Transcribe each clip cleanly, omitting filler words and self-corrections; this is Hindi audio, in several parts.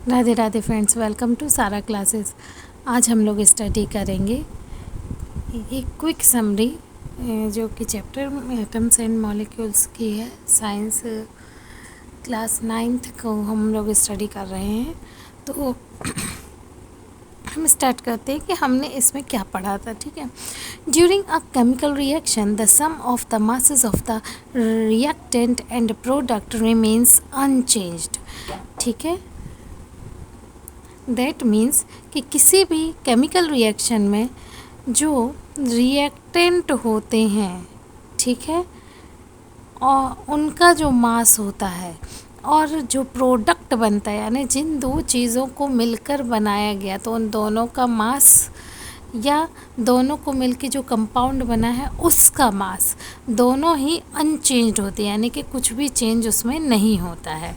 Radhe Radhe friends, welcome to Sara classes. आज हम लोग स्टडी करेंगे एक क्विक समरी जो कि चैप्टर एटम्स एंड मॉलिक्यूल्स की है। साइंस क्लास 9th को हम लोग स्टडी कर रहे हैं। तो हम स्टार्ट करते हैं कि हमने इसमें क्या पढ़ा था। ठीक है। During a chemical reaction the sum of the masses of the reactant and product remains unchanged. ठीक है। दैट मीन्स कि किसी भी केमिकल रिएक्शन में जो रिएक्टेंट होते हैं, ठीक है, और उनका जो मास होता है और जो प्रोडक्ट बनता है, यानी जिन दो चीज़ों को मिलकर बनाया गया, तो उन दोनों का मास या दोनों को मिलके जो कंपाउंड बना है उसका मास दोनों ही अनचेंज्ड होते हैं, यानी कि कुछ भी चेंज उसमें नहीं होता है।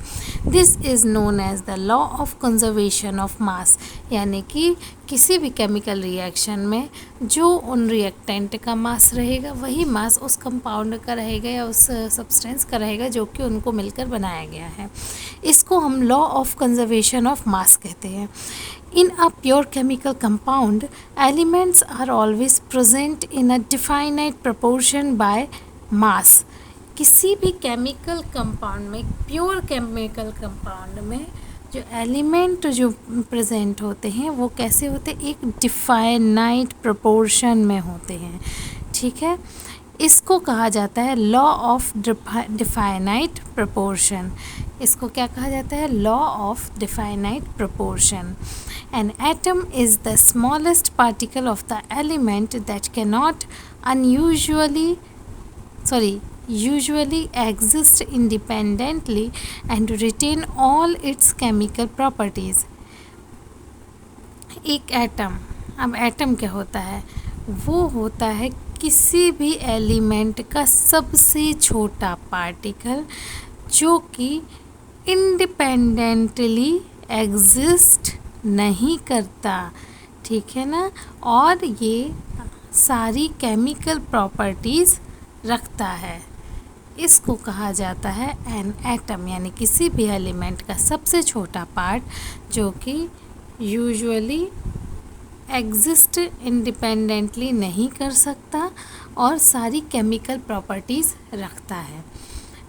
This is known as the law of conservation of mass, यानी कि किसी भी केमिकल रिएक्शन में जो उन रिएक्टेंट का मास रहेगा वही मास उस कंपाउंड का रहेगा या उस सब्सटेंस का रहेगा जो कि उनको मिलकर बनाया गया है। इसको हम लॉ ऑफ कंजर्वेशन ऑफ मास कहते हैं। In a pure chemical compound, elements are always present in a definite proportion by mass. किसी भी केमिकल कंपाउंड में, प्योर केमिकल कंपाउंड में जो एलिमेंट जो प्रेजेंट होते हैं वो कैसे होते हैं? एक डिफाइनाइट प्रोपोर्शन में होते हैं। ठीक है। इसको कहा जाता है लॉ ऑफ डिफाइनाइट प्रोपोर्शन। इसको क्या कहा जाता है? Law of definite proportion. An atom is the smallest particle of the element that cannot usually exist independently and retain all its chemical properties. एक एटम, अब एटम क्या होता है? वो होता है किसी भी एलिमेंट का सबसे छोटा पार्टिकल जो कि इंडिपेंडेंटली एग्जिस्ट नहीं करता। ठीक है ना। और ये सारी केमिकल प्रॉपर्टीज़ रखता है। इसको कहा जाता है एन एटम, यानी किसी भी एलिमेंट का सबसे छोटा पार्ट जो कि यूजुअली एग्जिस्ट इंडिपेंडेंटली नहीं कर सकता और सारी केमिकल प्रॉपर्टीज़ रखता है।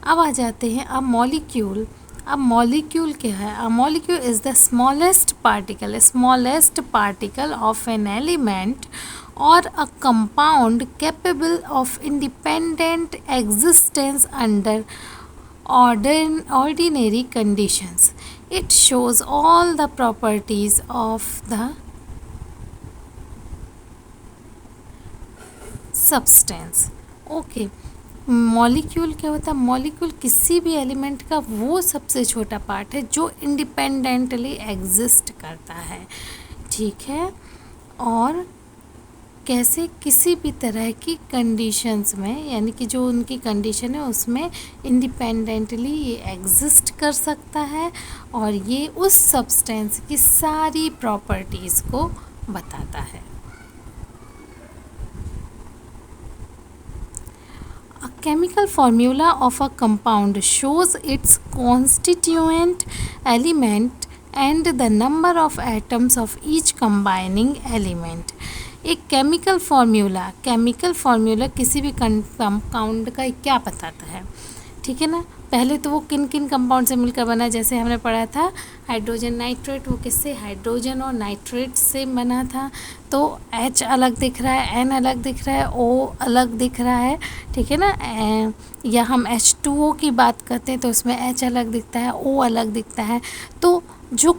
अब आ जाते हैं अब मॉलिक्यूल। अब मॉलिक्यूल क्या है? A molecule is the smallest particle of an element और a compound capable of independent existence under ordinary conditions. It shows all the properties of the substance. Okay. Molecule क्या होता है? मॉलिक्यूल किसी भी एलिमेंट का वो सबसे छोटा पार्ट है जो इंडिपेंडेंटली एग्जिस्ट करता है। ठीक है। और कैसे? किसी भी तरह की कंडीशंस में, यानी कि जो उनकी कंडीशन है उसमें इंडिपेंडेंटली ये एग्जिस्ट कर सकता है और ये उस सब्सटेंस की सारी प्रॉपर्टीज़ को बताता है। A chemical formula of a compound shows its constituent element and the number of atoms of each combining element. एक केमिकल फार्मूला किसी भी कंपाउंड का क्या बताता है? ठीक है ना। पहले तो वो किन किन कंपाउंड से मिलकर बना, जैसे हमने पढ़ा था हाइड्रोजन नाइट्रेट, वो किससे? हाइड्रोजन और नाइट्रेट से बना था। तो H अलग दिख रहा है, N अलग दिख रहा है, O अलग दिख रहा है। ठीक है ना। या हम H2O की बात करते हैं तो उसमें H अलग दिखता है, O अलग दिखता है। तो जो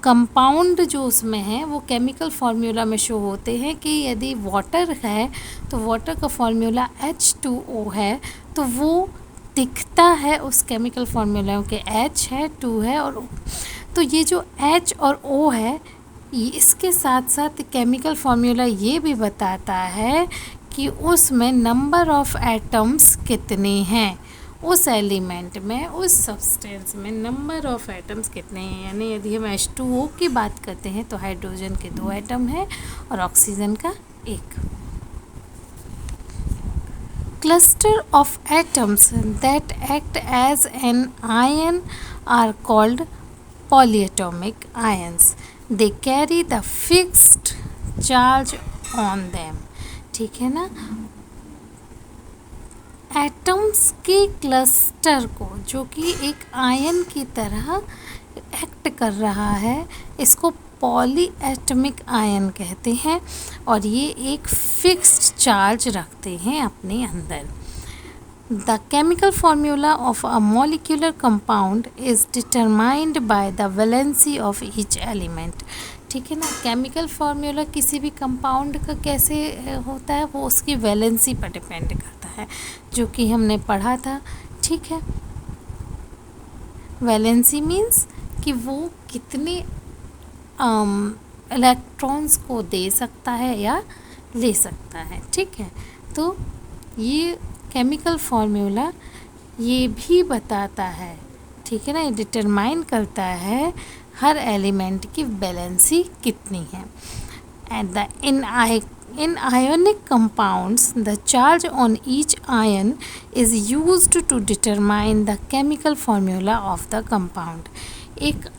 कंपाउंड जो उसमें है वो केमिकल फार्मूला में शो होते हैं कि यदि वाटर है तो वाटर का फार्मूला H2O है, तो वो दिखता है उस केमिकल फार्मूला के H है, 2 है और O। तो ये जो H और O है, इसके साथ साथ केमिकल फार्मूला ये भी बताता है कि उसमें नंबर ऑफ एटम्स कितने हैं, उस एलिमेंट में, उस सब्सटेंस में नंबर ऑफ एटम्स कितने हैं। यानी यदि हम H2O की बात करते हैं तो हाइड्रोजन के 2 एटम हैं और ऑक्सीजन का 1। Cluster of atoms that act as an ion are called polyatomic ions. They carry the fixed charge on them. ठीक है ना। एटम्स के क्लस्टर को, जो कि एक आयन की तरह एक्ट कर रहा है, इसको पॉलीएटमिक आयन कहते हैं और ये एक फिक्स्ड चार्ज रखते हैं अपने अंदर। The chemical formula of a molecular compound is determined by the valency of each element. ठीक है ना। केमिकल फार्मूला किसी भी कंपाउंड का कैसे होता है, वो उसकी वैलेंसी पर डिपेंड करता है, जो कि हमने पढ़ा था। ठीक है, वैलेंसी मीन्स कि वो कितने इलेक्ट्रॉन्स को दे सकता है या ले सकता है। ठीक है, तो ये केमिकल फार्मूला ये भी बताता है, ठीक है ना, ये डिटरमाइन करता है हर एलिमेंट की वैलेंसी कितनी है। And the in ionic compounds the charge on each ion is used to determine the chemical formula of the compound. एक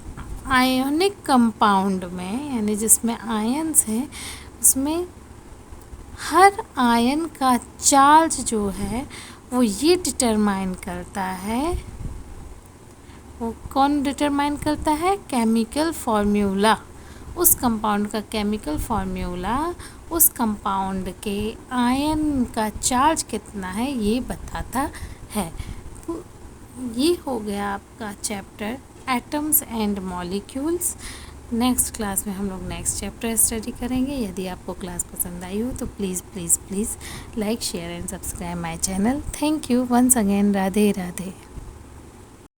आयोनिक कंपाउंड में, यानी जिसमें आयन्स हैं, उसमें हर आयन का चार्ज जो है वो ये डिटरमाइन करता है, वो कौन डिटरमाइन करता है, केमिकल फार्मूला। उस कंपाउंड का केमिकल फार्मूला उस कंपाउंड के आयन का चार्ज कितना है ये बताता है। तो ये हो गया आपका chapter atoms and molecules. Next class में हम लोग नेक्स्ट चैप्टर स्टडी करेंगे। यदि आपको क्लास पसंद आई हो तो please please please like share and subscribe my channel. Thank you once again. Radhe Radhe.